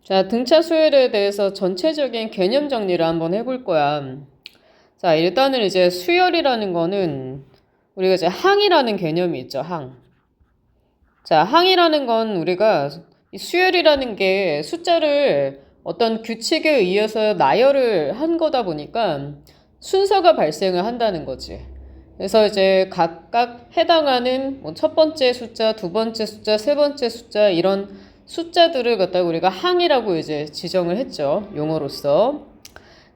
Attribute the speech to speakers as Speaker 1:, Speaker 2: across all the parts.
Speaker 1: 자, 등차 수열에 대해서 전체적인 개념 정리를 한번 해볼 거야. 자, 일단은 이제 수열이라는 거는 우리가 이제 항이라는 개념이 있죠, 항. 자, 항이라는 건 우리가 이 수열이라는 게 숫자를 어떤 규칙에 의해서 나열을 한 거다 보니까 순서가 발생을 한다는 거지. 그래서 이제 각각 해당하는 뭐 첫 번째 숫자, 두 번째 숫자, 세 번째 숫자 이런 숫자들을 갖다가 우리가 항이라고 이제 지정을 했죠. 용어로서.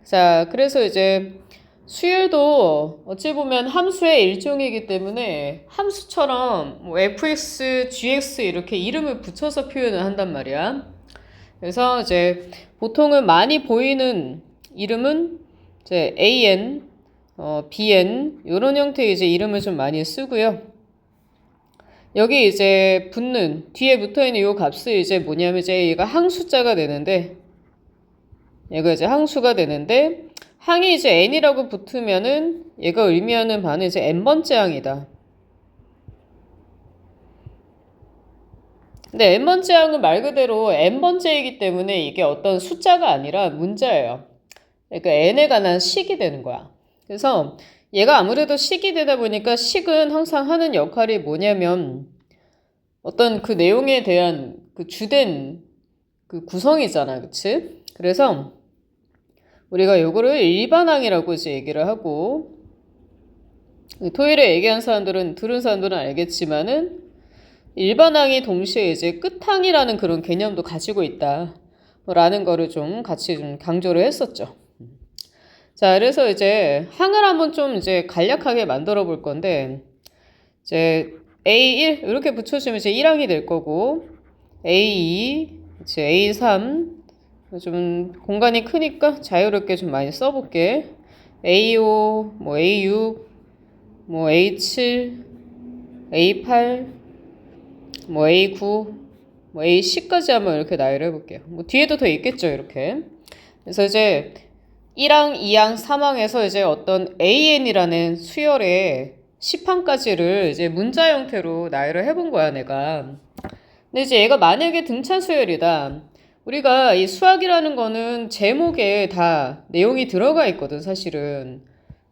Speaker 1: 자, 그래서 이제 수열도 어찌 보면 함수의 일종이기 때문에 함수처럼 뭐 fx, gx 이렇게 이름을 붙여서 표현을 한단 말이야. 그래서 이제 보통은 많이 보이는 이름은 이제 an, bn 이런 형태의 이제 이름을 좀 많이 쓰고요. 여기 이제 붙는 뒤에 붙어있는 이 값이 이제 뭐냐면 이제 얘가 항수자가 되는데 얘가 이제 항수가 되는데 항이 이제 n이라고 붙으면은 얘가 의미하는 바는 이제 n번째 항이다. 근데 n번째 항은 말 그대로 n번째이기 때문에 이게 어떤 숫자가 아니라 문자예요. 그러니까 n에 관한 식이 되는 거야. 그래서 얘가 아무래도 식이 되다 보니까 식은 항상 하는 역할이 뭐냐면 어떤 그 내용에 대한 그 주된 그 구성이잖아. 그치? 그래서 우리가 요거를 일반항이라고 이제 얘기를 하고 토요일에 얘기한 사람들은 들은 사람들은 알겠지만은 일반항이 동시에 이제 끝항이라는 그런 개념도 가지고 있다 라는 거를 좀 같이 좀 강조를 했었죠. 자, 그래서 이제 항을 한번 좀 이제 간략하게 만들어 볼 건데 이제 A1 이렇게 붙여주면 이제 1항이 될 거고 A2 이제 A3 좀 공간이 크니까 자유롭게 좀 많이 써볼게. A5 뭐 A6 뭐 A7 A8 뭐 A9 뭐 A10까지 한번 이렇게 나열을 해볼게요. 뭐 뒤에도 더 있겠죠 이렇게. 그래서 이제 1항, 2항, 3항에서 이제 어떤 AN이라는 수열의 10항까지를 이제 문자 형태로 나열을 해본 거야, 내가. 근데 이제 얘가 만약에 등차 수열이다. 우리가 이 수학이라는 거는 제목에 다 내용이 들어가 있거든, 사실은.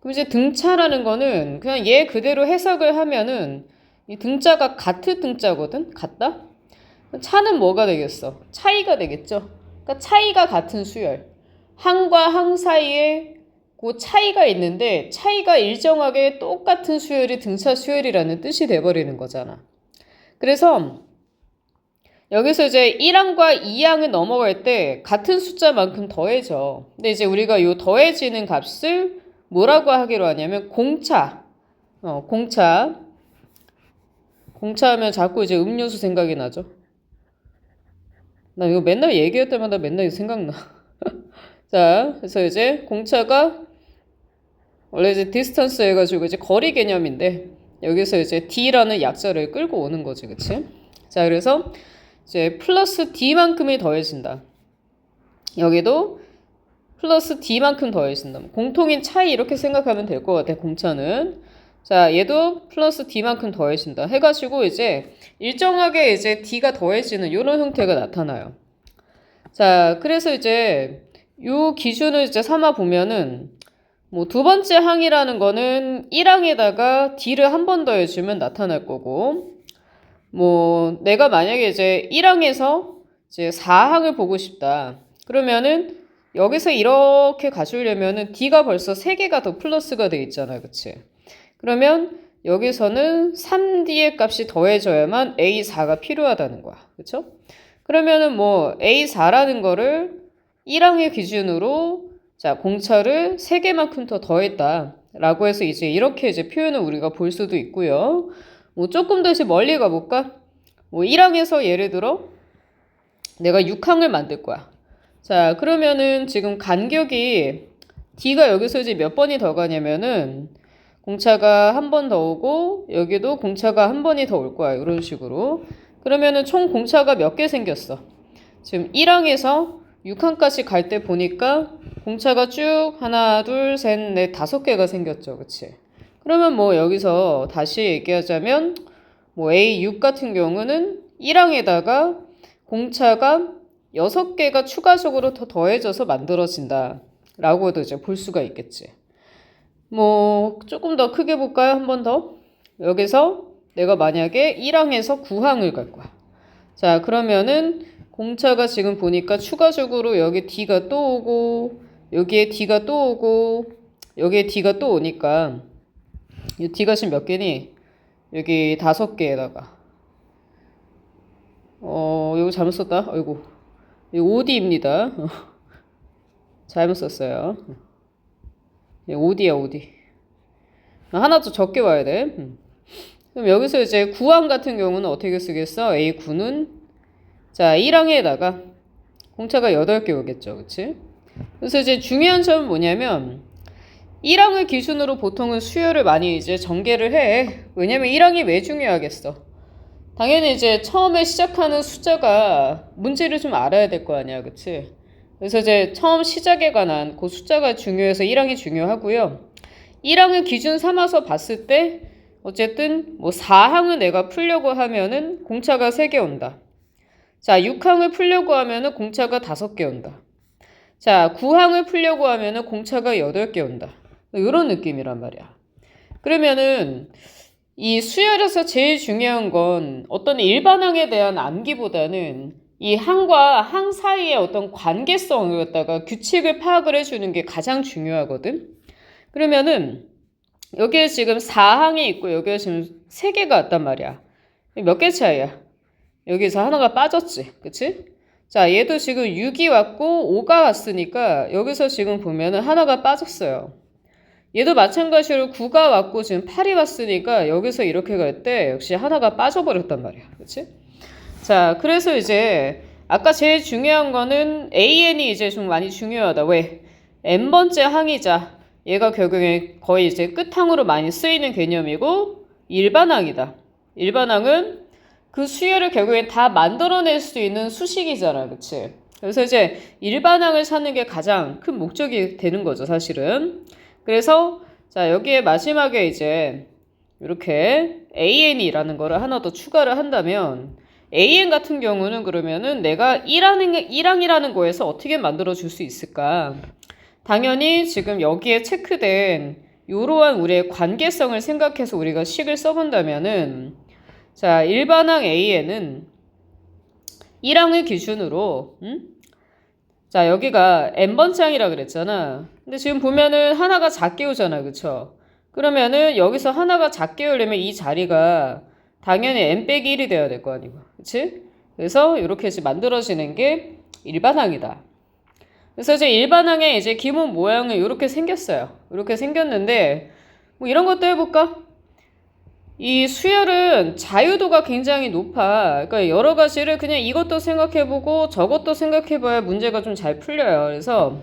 Speaker 1: 그럼 이제 등차라는 거는 그냥 얘 그대로 해석을 하면은 이 등자가 같은 등자거든? 같다? 차는 뭐가 되겠어? 차이가 되겠죠? 그러니까 차이가 같은 수열. 항과 항 사이에 그 차이가 있는데 차이가 일정하게 똑같은 수열이 등차 수열이라는 뜻이 돼버리는 거잖아. 그래서 여기서 이제 1항과 2항을 넘어갈 때 같은 숫자만큼 더해져. 근데 이제 우리가 이 더해지는 값을 뭐라고 하기로 하냐면 공차. 공차. 공차하면 자꾸 이제 음료수 생각이 나죠. 나 이거 맨날 얘기할 때마다 맨날 생각나. 자, 그래서 이제 공차가 원래 이제 디스턴스 해가지고 이제 거리 개념인데 여기서 이제 D라는 약자를 끌고 오는 거지, 그치? 자, 그래서 이제 플러스 D만큼이 더해진다. 여기도 플러스 D만큼 더해진다. 공통인 차이 이렇게 생각하면 될 것 같아, 공차는. 자, 얘도 플러스 D만큼 더해진다. 해가지고 이제 일정하게 이제 D가 더해지는 이런 형태가 나타나요. 자, 그래서 이제 요 기준을 이제 삼아 보면은 뭐 두 번째 항이라는 거는 1항에다가 D를 한 번 더해주면 나타날 거고 뭐 내가 만약에 이제 1항에서 이제 4항을 보고 싶다. 그러면은 여기서 이렇게 가주려면은 D가 벌써 3개가 더 플러스가 돼 있잖아. 그치? 그러면 여기서는 3D의 값이 더해져야만 A4가 필요하다는 거야. 그쵸? 그러면은 뭐 A4라는 거를 1항의 기준으로 자, 공차를 3개만큼 더 더했다. 라고 해서 이제 이렇게 이제 표현을 우리가 볼 수도 있고요. 뭐 조금 더 이제 멀리 가볼까? 뭐 1항에서 예를 들어 내가 6항을 만들 거야. 자, 그러면은 지금 간격이 D가 여기서 이제 몇 번이 더 가냐면은 공차가 한 번 더 오고 여기도 공차가 한 번이 더 올 거야. 이런 식으로. 그러면은 총 공차가 몇 개 생겼어? 지금 1항에서 6항까지 갈 때 보니까 공차가 쭉 하나, 둘, 셋, 넷, 5개가 생겼죠. 그치? 그러면 뭐 여기서 다시 얘기하자면 뭐 A6 같은 경우는 1항에다가 공차가 6개가 추가적으로 더 더해져서 만들어진다 라고도 이제 볼 수가 있겠지. 뭐 조금 더 크게 볼까요? 한 번 더. 여기서 내가 만약에 1항에서 9항을 갈 거야. 자, 그러면은 공차가 지금 보니까 추가적으로 여기 D가 또 오고 여기에 D가 또 오고 여기에 D가 또 오니까 이 D가 지금 몇 개니? 여기 5개에다가 이거 잘못 썼다. 아이고. 이거 5D입니다. 잘못 썼어요. 5D야, 5D. 하나 더 적게 와야 돼. 그럼 여기서 이제 9항 같은 경우는 어떻게 쓰겠어? A9는 자 1항에다가 공차가 8개 오겠죠. 그치? 그래서 이제 중요한 점은 뭐냐면 1항을 기준으로 보통은 수열을 많이 이제 전개를 해. 왜냐면 1항이 왜 중요하겠어? 당연히 이제 처음에 시작하는 숫자가 문제를 좀 알아야 될 거 아니야. 그치? 그래서 이제 처음 시작에 관한 그 숫자가 중요해서 1항이 중요하고요. 1항을 기준 삼아서 봤을 때 어쨌든 뭐 4항을 내가 풀려고 하면은 공차가 3개 온다. 자, 6항을 풀려고 하면은 공차가 5개 온다. 자, 9항을 풀려고 하면은 공차가 8개 온다. 이런 느낌이란 말이야. 그러면은 이 수열에서 제일 중요한 건 어떤 일반항에 대한 암기보다는 이 항과 항 사이의 어떤 관계성을 갖다가 규칙을 파악을 해주는 게 가장 중요하거든. 그러면은 여기에 지금 4항이 있고 여기에 지금 3개가 왔단 말이야. 몇 개 차이야? 여기서 하나가 빠졌지. 그치? 자, 얘도 지금 6이 왔고 5가 왔으니까 여기서 지금 보면은 하나가 빠졌어요. 얘도 마찬가지로 9가 왔고 지금 8이 왔으니까 여기서 이렇게 갈 때 역시 하나가 빠져버렸단 말이야. 그치? 자, 그래서 이제 아까 제일 중요한 거는 AN이 이제 좀 많이 중요하다. 왜? n번째 항이자. 얘가 결국에 거의 이제 끝항으로 많이 쓰이는 개념이고 일반항이다. 일반항은 그 수열을 결국엔 다 만들어낼 수 있는 수식이잖아. 그치? 그래서 이제 일반항을 찾는 게 가장 큰 목적이 되는 거죠. 사실은. 그래서 자 여기에 마지막에 이제 이렇게 AN이라는 거를 하나 더 추가를 한다면 AN 같은 경우는 그러면은 내가 1항이라는 거에서 어떻게 만들어 줄 수 있을까? 당연히 지금 여기에 체크된 이러한 우리의 관계성을 생각해서 우리가 식을 써본다면은 자 일반항 AN은 1항을 기준으로 자 여기가 n번째 항이라 그랬잖아. 근데 지금 보면은 하나가 작게 오잖아. 그쵸? 그러면은 여기서 하나가 작게 오려면 이 자리가 당연히 n-1이 돼야 될 거 아니고. 그치? 그래서 이렇게 이제 만들어지는 게 일반항이다. 그래서 이제 일반항의 이제 기본 모양은 이렇게 생겼어요. 이렇게 생겼는데 뭐 이런 것도 해볼까? 이 수열은 자유도가 굉장히 높아. 그러니까 여러 가지를 그냥 이것도 생각해보고 저것도 생각해봐야 문제가 좀 잘 풀려요. 그래서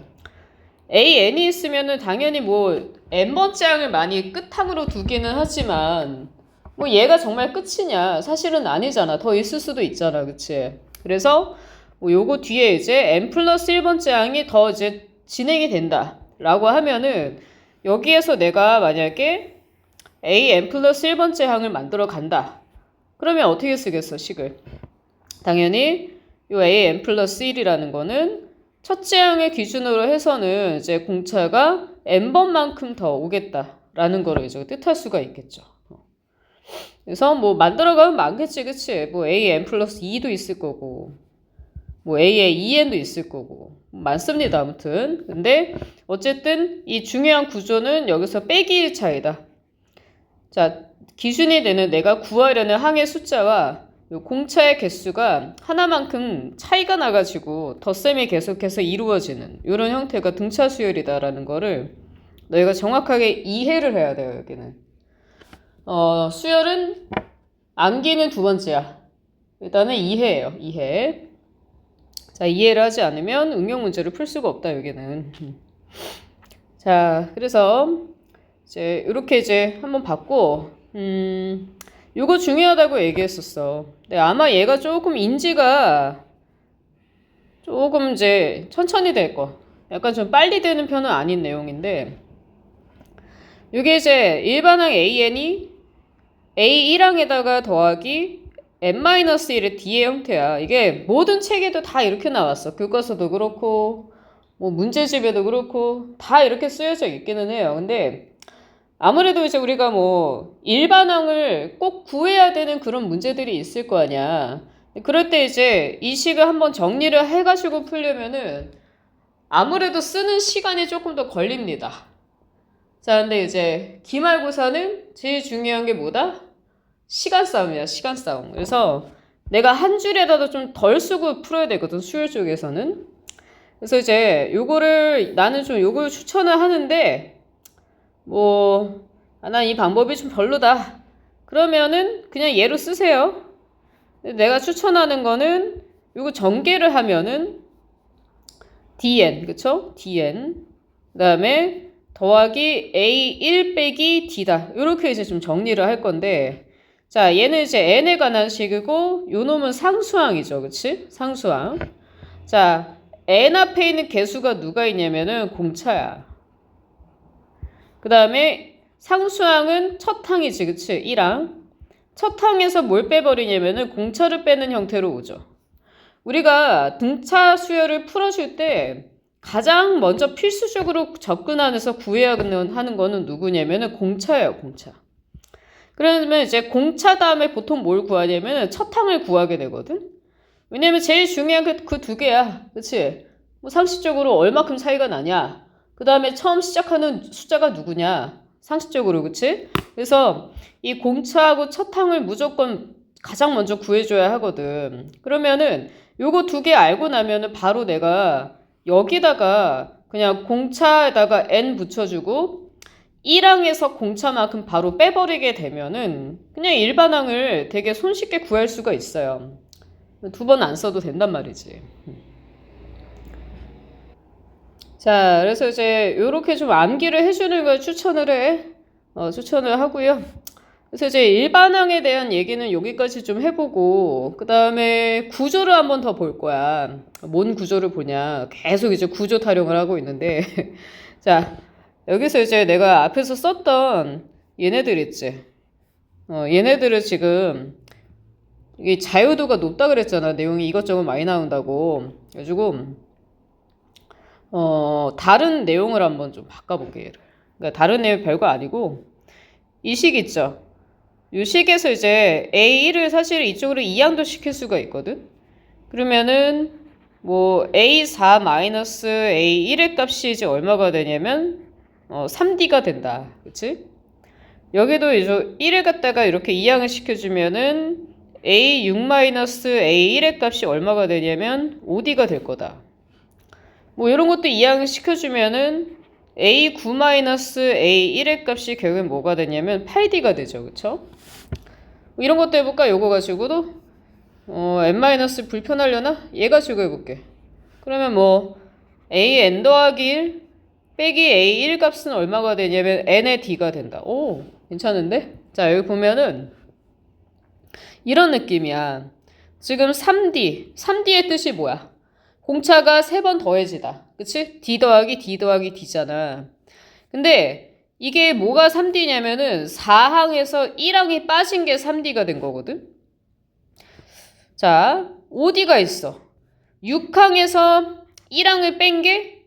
Speaker 1: AN이 있으면은 당연히 뭐 n번째 항을 많이 끝항으로 두기는 하지만 뭐 얘가 정말 끝이냐? 사실은 아니잖아. 더 있을 수도 있잖아. 그치? 그래서 뭐 요거 뒤에 이제 n 플러스 1번째 항이 더 이제 진행이 된다. 라고 하면은 여기에서 내가 만약에 an 플러스 1번째 항을 만들어 간다. 그러면 어떻게 쓰겠어, 식을? 당연히 요 an 플러스 1이라는 거는 첫째 항의 기준으로 해서는 이제 공차가 n번만큼 더 오겠다라는 거를 이제 뜻할 수가 있겠죠. 그래서 뭐 만들어가면 많겠지, 그치? 뭐 an 플러스 2도 있을 거고, 뭐 a의 2n도 있을 거고, 많습니다, 아무튼. 근데 어쨌든 이 중요한 구조는 여기서 빼기 1 차이다. 자, 기준이 되는 내가 구하려는 항의 숫자와 요 공차의 개수가 하나만큼 차이가 나가지고 덧셈이 계속해서 이루어지는 이런 형태가 등차 수열이다라는 거를 너희가 정확하게 이해를 해야 돼요. 여기는 수열은 암기는 2번째야. 일단은 이해예요. 이해. 자, 이해를 하지 않으면 응용 문제를 풀 수가 없다. 여기는. 자, 그래서 이제 이렇게 이제 한번 봤고 요거 중요하다고 얘기했었어. 근데 아마 얘가 조금 인지가 조금 이제 천천히 될 거. 약간 좀 빨리 되는 편은 아닌 내용인데 이게 이제 일반항 AN이 A1항에다가 더하기 n-1의 d의 형태야. 이게 모든 책에도 다 이렇게 나왔어. 교과서도 그렇고 뭐 문제집에도 그렇고 다 이렇게 쓰여져 있기는 해요. 근데 아무래도 이제 우리가 뭐 일반항을 꼭 구해야 되는 그런 문제들이 있을 거 아니야. 그럴 때 이제 이 식을 한번 정리를 해가지고 풀려면은 아무래도 쓰는 시간이 조금 더 걸립니다. 자, 근데 이제 기말고사는 제일 중요한 게 뭐다? 시간 싸움이야, 시간 싸움. 그래서 내가 한 줄에다도 좀 덜 쓰고 풀어야 되거든, 수요 쪽에서는. 그래서 이제 요거를 나는 좀 요걸 추천을 하는데 뭐 난 이 방법이 좀 별로다. 그러면은 그냥 얘로 쓰세요. 내가 추천하는 거는 요거 전개를 하면은 dn, 그쵸? dn. 그 다음에 더하기 a1 빼기 d다. 요렇게 이제 좀 정리를 할 건데, 자, 얘는 이제 n에 관한 식이고, 요 놈은 상수항이죠. 그치? 상수항. 자, n 앞에 있는 개수가 누가 있냐면은 공차야. 그 다음에 상수항은 첫 항이지. 그치? 1항. 첫 항에서 뭘 빼버리냐면은 공차를 빼는 형태로 오죠. 우리가 등차 수열을 풀어줄 때 가장 먼저 필수적으로 접근하면서 구해야 하는 거는 누구냐면은 공차예요, 공차. 그러면 이제 공차 다음에 보통 뭘 구하냐면은 첫 항을 구하게 되거든? 왜냐면 제일 중요한 그 두 개야. 그치? 뭐 상식적으로 얼마큼 차이가 나냐? 그 다음에 처음 시작하는 숫자가 누구냐? 상식적으로, 그치? 그래서 이 공차하고 첫 항을 무조건 가장 먼저 구해줘야 하거든. 그러면은 요거 두 개 알고 나면은 바로 내가 여기다가 그냥 공차에다가 n 붙여주고 1항에서 공차만큼 바로 빼버리게 되면은 그냥 일반항을 되게 손쉽게 구할 수가 있어요. 두 번 안 써도 된단 말이지. 자, 그래서 이제 요렇게 좀 암기를 해주는 걸 추천을 해. 추천을 하고요. 그래서 이제 일반항에 대한 얘기는 여기까지 좀 해보고, 그 다음에 구조를 한번 더 볼 거야. 뭔 구조를 보냐. 계속 이제 구조 타령을 하고 있는데. 자, 여기서 이제 내가 앞에서 썼던 얘네들 있지. 얘네들을 지금, 이게 자유도가 높다 그랬잖아. 내용이 이것저것 많이 나온다고. 그래가지고, 다른 내용을 한번 좀 바꿔볼게, 얘를. 그러니까 다른 내용 별거 아니고, 이 식 있죠. 이 식에서 이제 A1을 사실 이쪽으로 이항도 시킬 수가 있거든. 그러면은 뭐 A4-A1의 값이 이제 얼마가 되냐면 3D가 된다. 그치? 여기도 이제 1을 갖다가 이렇게 이항을 시켜주면은 A6-A1의 값이 얼마가 되냐면 5D가 될 거다. 뭐 이런 것도 이항을 시켜주면은 A9-A1의 값이 결국엔 뭐가 되냐면 8D가 되죠. 그쵸? 뭐 이런 것도 해볼까? 요거 가지고도 n- 불편하려나? 얘 가지고 해볼게. 그러면 뭐 an 더하기 1 빼기 a1 값은 얼마가 되냐면 n의 d가 된다. 오, 괜찮은데? 자, 여기 보면은 이런 느낌이야. 지금 3D의 뜻이 뭐야? 공차가 3번 더해지다. 그치? d 더하기 d 더하기 d잖아. 근데 이게 뭐가 3D냐면은 4항에서 1항이 빠진 게 3D가 된 거거든. 자, 5D가 있어. 6항에서 1항을 뺀 게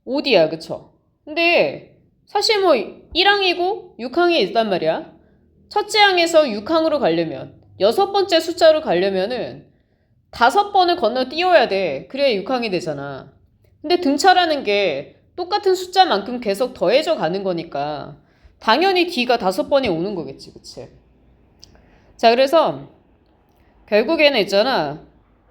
Speaker 1: 5D야. 그쵸? 근데 사실 뭐 1항이고 6항이 있단 말이야. 첫째 항에서 6항으로 가려면 6번째 숫자로 가려면은 5번을 건너뛰어야 돼. 그래야 6항이 되잖아. 근데 등차라는 게 똑같은 숫자만큼 계속 더해져 가는 거니까 당연히 D가 5번이 오는 거겠지. 그치? 자, 그래서 결국에는 있잖아.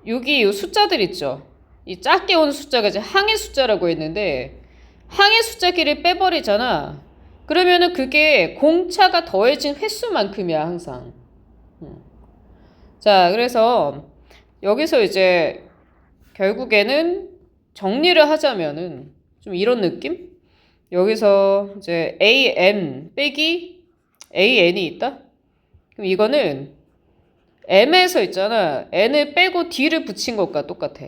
Speaker 1: 여기 이 숫자들 있죠. 이 작게 오는 숫자가 이제 항의 숫자라고 했는데 항의 숫자끼리 빼버리잖아. 그러면은 그게 공차가 더해진 횟수만큼이야, 항상. 자, 그래서 여기서 이제 결국에는 정리를 하자면은 좀 이런 느낌? 여기서 이제 am 빼기 an이 있다? 그럼 이거는 m에서 있잖아. n을 빼고 d를 붙인 것과 똑같아.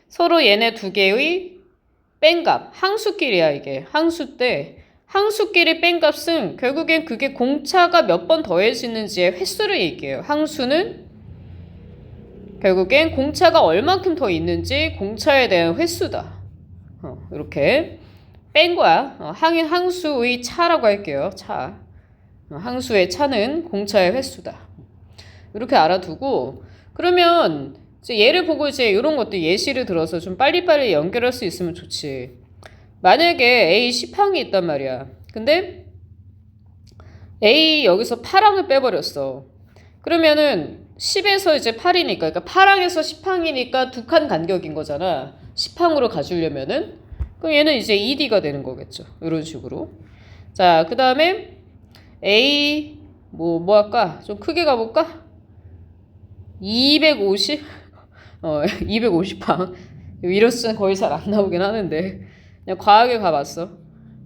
Speaker 1: 서로 얘네 두 개의 뺀값, 항수끼리야 이게. 항수 때 항수끼리 뺀 값은 결국엔 그게 공차가 몇 번 더해지는지의 횟수를 얘기해요. 항수는 결국엔 공차가 얼만큼 더 있는지 공차에 대한 횟수다. 이렇게 뺀 거야. 항수의 차라고 할게요. 차. 항수의 차는 공차의 횟수다. 이렇게 알아두고 그러면 이제 얘를 보고 이제 이런 것도 예시를 들어서 좀 빨리빨리 연결할 수 있으면 좋지. 만약에 A 10항이 있단 말이야. 근데 A 여기서 8항을 빼버렸어. 그러면은 10에서 이제 8이니까, 그러니까 8항에서 10항이니까 두 칸 간격인 거잖아. 10항으로 가주려면은. 그럼 얘는 이제 2D가 되는 거겠죠. 이런 식으로. 자, 그 다음에 A, 뭐 할까? 좀 크게 가볼까? 250? 250항. 이로쓰는 거의 잘 안 나오긴 하는데. 그냥 과하게 가봤어.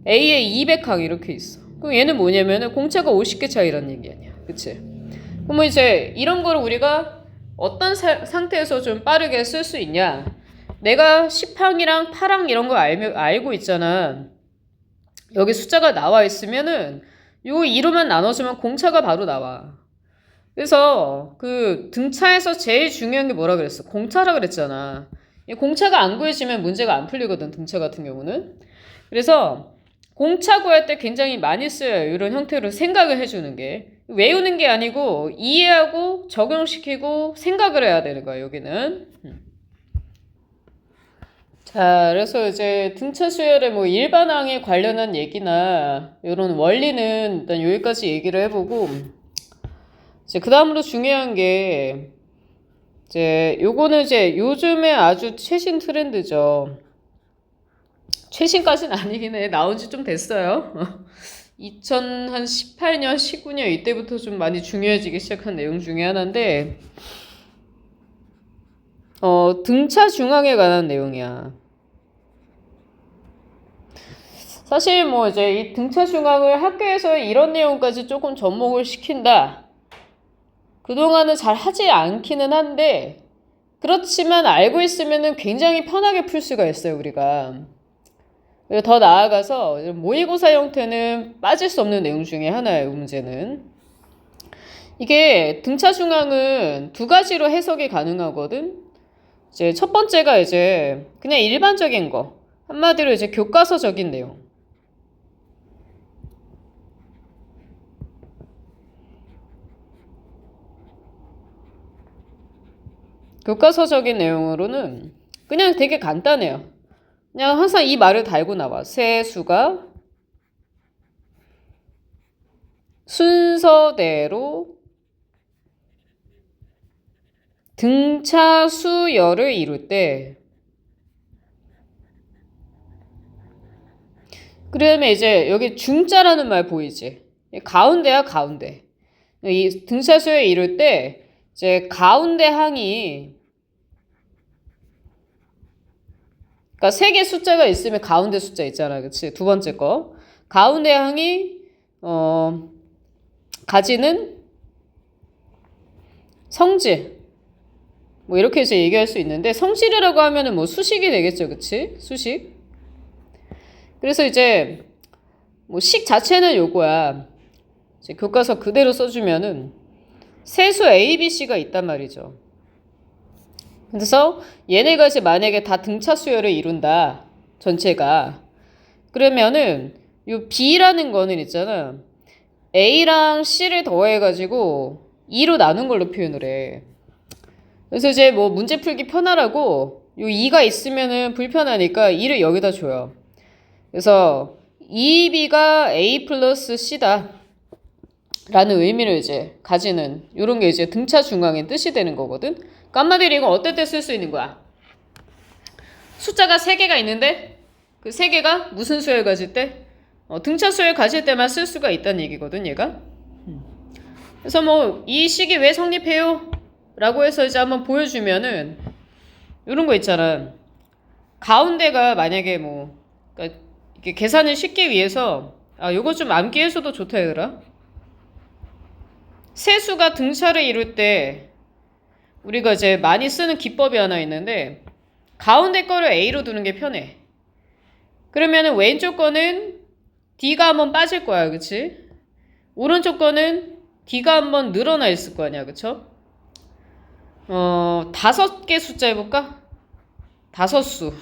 Speaker 1: A에 200항 이렇게 있어. 그럼 얘는 뭐냐면은 공차가 50개 차이라는 얘기 아니야. 그치? 그러면 이제 이런 거를 우리가 어떤 상태에서 좀 빠르게 쓸 수 있냐? 내가 10항이랑 8항 이런 거 알고 있잖아. 여기 숫자가 나와 있으면은 요 2로만 나눠주면 공차가 바로 나와. 그래서 그 등차에서 제일 중요한 게 뭐라 그랬어? 공차라 그랬잖아. 공차가 안 구해지면 문제가 안 풀리거든, 등차 같은 경우는. 그래서 공차 구할 때 굉장히 많이 쓰여요. 이런 형태로 생각을 해주는 게. 외우는 게 아니고 이해하고 적용시키고 생각을 해야 되는 거야, 여기는. 자, 그래서 이제 등차 수열의 뭐 일반항에 관련한 얘기나 이런 원리는 일단 여기까지 얘기를 해보고, 이제 그 다음으로 중요한 게 이제 요거는 이제 요즘에 아주 최신 트렌드죠. 최신까지는 아니긴 해. 나온 지 좀 됐어요. 2018년, 19년 이때부터 좀 많이 중요해지기 시작한 내용 중에 하나인데, 등차 중앙에 관한 내용이야. 사실 뭐 이제 이 등차 중앙을 학교에서 이런 내용까지 조금 접목을 시킨다. 그동안은 잘 하지 않기는 한데, 그렇지만 알고 있으면은 굉장히 편하게 풀 수가 있어요, 우리가. 그리고 더 나아가서 모의고사 형태는 빠질 수 없는 내용 중에 하나예요, 문제는. 이게 등차 중앙은 두 가지로 해석이 가능하거든. 이제 첫 번째가 이제 그냥 일반적인 거. 한마디로 이제 교과서적인 내용. 교과서적인 내용으로는 그냥 되게 간단해요. 그냥 항상 이 말을 달고 나와. 세수가 순서대로 등차 수열을 이룰 때, 그러면 이제 여기 중자라는 말 보이지? 가운데야, 가운데. 이 등차 수열 이룰 때 이제 가운데 항이, 그러니까 세 개 숫자가 있으면 가운데 숫자 있잖아, 그치? 두 번째 거. 가운데 항이 가지는 성질. 뭐 이렇게 해서 얘기할 수 있는데, 성질이라고 하면은 뭐 수식이 되겠죠, 그치? 수식. 그래서 이제 뭐 식 자체는 요거야. 이제 교과서 그대로 써주면은 세수 A, B, C가 있단 말이죠. 그래서 얘네가 이제 만약에 다 등차 수열을 이룬다. 전체가. 그러면은 요 B라는 거는 있잖아. A랑 C를 더해가지고 2로 나눈 걸로 표현을 해. 그래서 이제 뭐 문제 풀기 편하라고 요 2가 있으면은 불편하니까 2를 여기다 줘요. 그래서 2B가 A 플러스 C다. 라는 의미를 이제 가지는 요런 게 이제 등차 중앙의 뜻이 되는 거거든. 그러니까 한마디로 이건 어떨 때 쓸 수 있는 거야? 숫자가 3개가 있는데 그 3개가 무슨 수열 가질 때? 등차 수열 가질 때만 쓸 수가 있다는 얘기거든, 얘가. 그래서 뭐 이 식이 왜 성립해요? 라고 해서 이제 한번 보여주면은 요런 거 있잖아. 가운데가 만약에 뭐 그러니까 이렇게 계산을 쉽게 위해서 요거 좀 암기해서도 좋다 얘들아. 세수가 등차를 이룰 때 우리가 이제 많이 쓰는 기법이 하나 있는데 가운데 거를 A로 두는 게 편해. 그러면은 왼쪽 거는 D가 한번 빠질 거야, 그치? 오른쪽 거는 D가 한번 늘어나 있을 거 아니야, 그쵸? 다섯 개 숫자 해볼까? 다섯 수.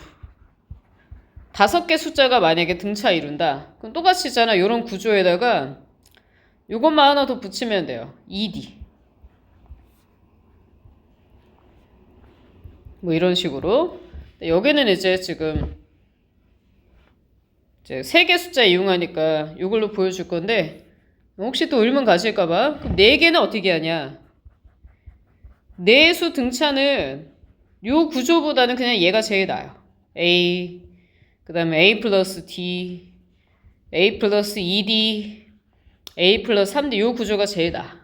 Speaker 1: 다섯 개 숫자가 만약에 등차 이룬다. 그럼 똑같이잖아. 요런 구조에다가 요것만 하나 더 붙이면 돼요. 2D. 뭐 이런 식으로. 여기는 이제 지금 이제 세 개 숫자 이용하니까 이걸로 보여줄 건데 혹시 또 의문 가실까봐. 그럼 네 개는 어떻게 하냐? 네 수 등차는 요 구조보다는 그냥 얘가 제일 나아요. A, 그 다음에 A 플러스 D, A 플러스 2D, A 플러스 3D 요 구조가 제일 나아.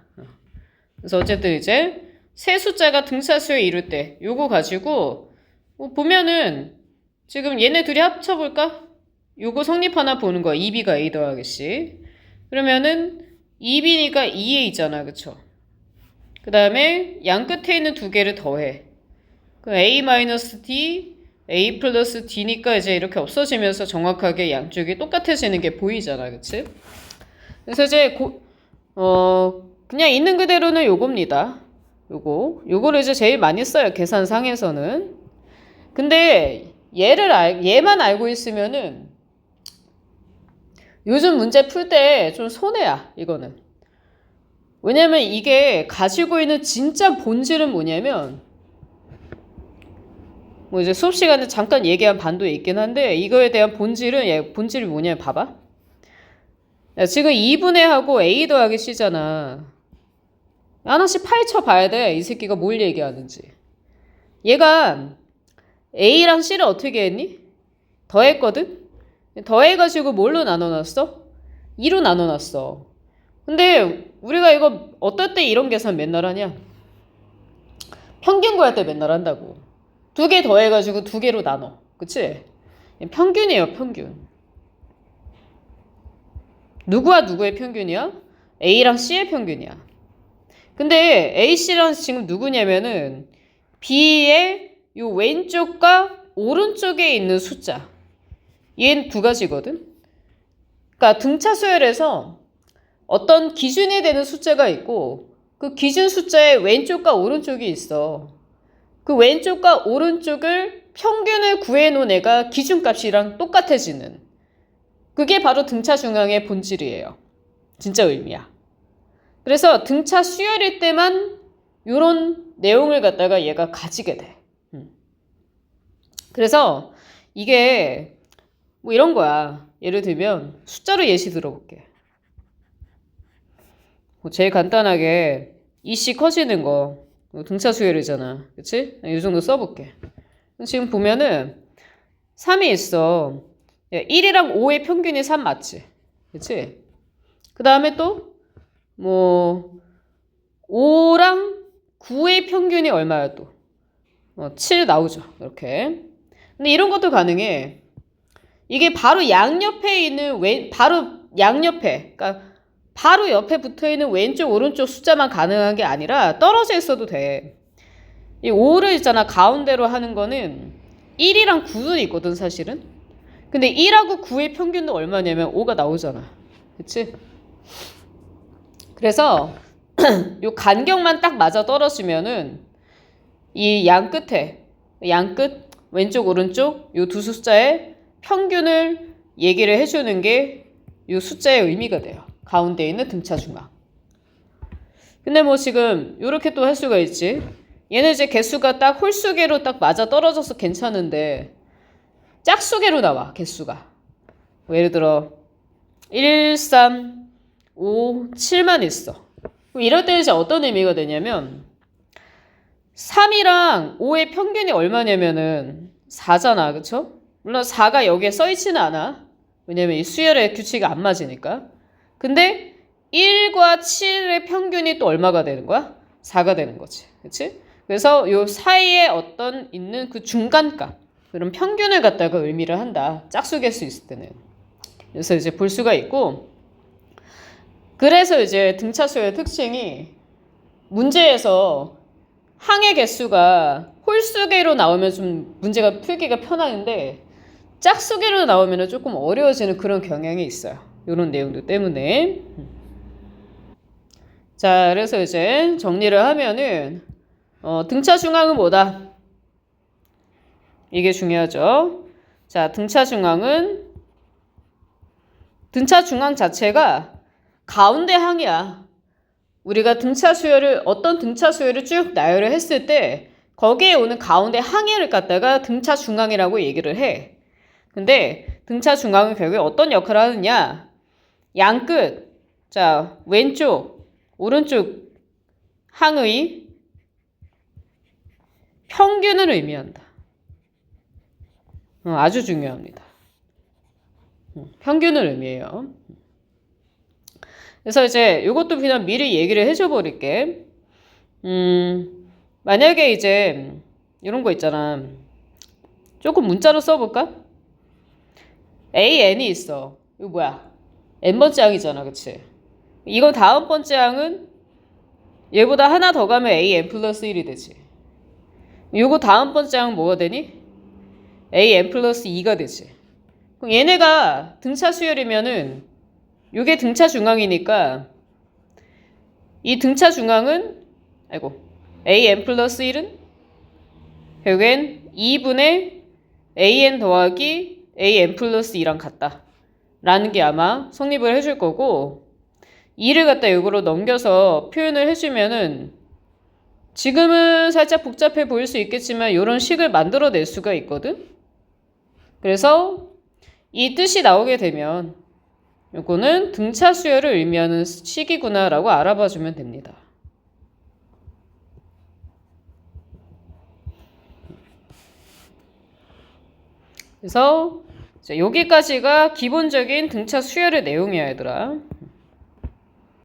Speaker 1: 그래서 어쨌든 이제 세 숫자가 등차수에 이룰 때 요거 가지고 보면은 지금 얘네 둘이 합쳐볼까? 요거 성립하나 보는 거야. 2B가 A 더하기 C. 그러면은 2B니까 2A잖아. 그쵸? 그 다음에 양 끝에 있는 두 개를 더해. 그럼 A-D, A 플러스 D니까 이제 이렇게 없어지면서 정확하게 양쪽이 똑같아지는 게 보이잖아. 그치? 그래서 이제 그냥 있는 그대로는 요겁니다. 요거를 이제 제일 많이 써요. 계산상에서는. 근데 얘만 알고 있으면은 요즘 문제 풀 때 좀 손해야, 이거는. 왜냐면 이게 가지고 있는 진짜 본질은 뭐냐면, 뭐 이제 수업 시간에 잠깐 얘기한 반도 있긴 한데, 이거에 대한 본질이 뭐냐면, 봐봐. 야, 지금 2분의 하고 A 더하기 C잖아. 하나씩 파헤쳐 봐야 돼. 이 새끼가 뭘 얘기하는지. 얘가 A랑 C를 어떻게 했니? 더했거든? 더해가지고 뭘로 나눠놨어? 2로 나눠놨어. 근데 우리가 이거 어떨 때 이런 계산 맨날 하냐? 평균 구할 때 맨날 한다고. 두 개 더해가지고 두 개로 나눠. 그치? 평균이에요, 평균. 누구와 누구의 평균이야? A랑 C의 평균이야. 근데 A, C랑 지금 누구냐면은 B의 요 왼쪽과 오른쪽에 있는 숫자. 얘는 두 가지거든? 그러니까 등차 수열에서 어떤 기준이 되는 숫자가 있고 그 기준 숫자의 왼쪽과 오른쪽이 있어. 그 왼쪽과 오른쪽을 평균을 구해놓은 애가 기준값이랑 똑같아지는 그게 바로 등차 중앙의 본질이에요. 진짜 의미야. 그래서 등차 수열일 때만 요런 내용을 갖다가 얘가 가지게 돼. 그래서 이게 뭐 이런 거야. 예를 들면 숫자로 예시 들어볼게. 뭐 제일 간단하게 이씨 커지는 거 등차 수열이잖아. 그치? 이 정도 써볼게. 지금 보면은 3이 있어. 1이랑 5의 평균이 3 맞지? 그치? 그 다음에 또 뭐 5랑 9의 평균이 얼마야 또? 7 나오죠. 이렇게. 근데 이런 것도 가능해. 이게 바로 양옆에 있는 바로 양옆에, 그러니까 바로 옆에 붙어있는 왼쪽 오른쪽 숫자만 가능한 게 아니라 떨어져 있어도 돼. 이 5를 있잖아. 가운데로 하는 거는 1이랑 9는 있거든 사실은. 근데 1하고 9의 평균도 얼마냐면 5가 나오잖아. 그치? 그래서 요 간격만 딱 맞아 떨어지면은 이 양 끝에 양끝 왼쪽 오른쪽 요 두 숫자의 평균을 얘기를 해주는 게 요 숫자의 의미가 돼요. 가운데 있는 등차 중앙. 근데 뭐 지금 요렇게 또 할 수가 있지. 얘는 이제 개수가 딱 홀수계로 딱 맞아 떨어져서 괜찮은데 짝수계로 나와 개수가. 뭐 예를 들어 1, 3, 5, 7만 있어. 그럼 이럴 때는 이제 어떤 의미가 되냐면 3이랑 5의 평균이 얼마냐면은 4잖아. 그쵸? 물론 4가 여기에 써있지는 않아. 왜냐면 이 수열의 규칙이 안 맞으니까. 근데 1과 7의 평균이 또 얼마가 되는 거야? 4가 되는 거지. 그치? 그래서 요 사이에 어떤 있는 그 중간값, 그런 평균을 갖다가 의미를 한다. 짝수 개수 있을 때는. 그래서 이제 볼 수가 있고, 그래서 이제 등차수의 특징이 문제에서 항의 개수가 홀수계로 나오면 좀 문제가 풀기가 편한데 짝수계로 나오면 조금 어려워지는 그런 경향이 있어요. 이런 내용들 때문에. 자, 그래서 이제 정리를 하면은 등차 중앙은 뭐다? 이게 중요하죠. 자, 등차 중앙은 등차 중앙 자체가 가운데 항이야. 우리가 등차 수열을 어떤 등차 수열을 쭉 나열을 했을 때 거기에 오는 가운데 항해를 갖다가 등차 중앙이라고 얘기를 해. 근데 등차 중앙은 결국에 어떤 역할을 하느냐? 양끝, 자 왼쪽, 오른쪽 항의 평균을 의미한다. 아주 중요합니다. 평균을 의미해요. 그래서 이제 이것도 그냥 미리 얘기를 해줘 버릴게. 만약에 이제 이런 거 있잖아. 조금 문자로 써볼까? AN이 있어. 이거 뭐야? n번째 항이잖아, 그치? 이거 다음 번째 항은 얘보다 하나 더 가면 AN 플러스 1이 되지. 요거 다음 번째 항은 뭐가 되니? AN 플러스 2가 되지. 그럼 얘네가 등차 수열이면은 요게 등차 중앙이니까 이 등차 중앙은 AN 플러스 1은 결국엔 2분의 AN 더하기 AN 플러스 2랑 같다. 라는 게 아마 성립을 해줄 거고 2를 갖다 요거로 넘겨서 표현을 해주면은 지금은 살짝 복잡해 보일 수 있겠지만 요런 식을 만들어낼 수가 있거든. 그래서 이 뜻이 나오게 되면 요거는 등차 수열을 의미하는 식이구나 라고 알아봐주면 됩니다. 그래서 여기까지가 기본적인 등차 수열의 내용이야, 얘들아.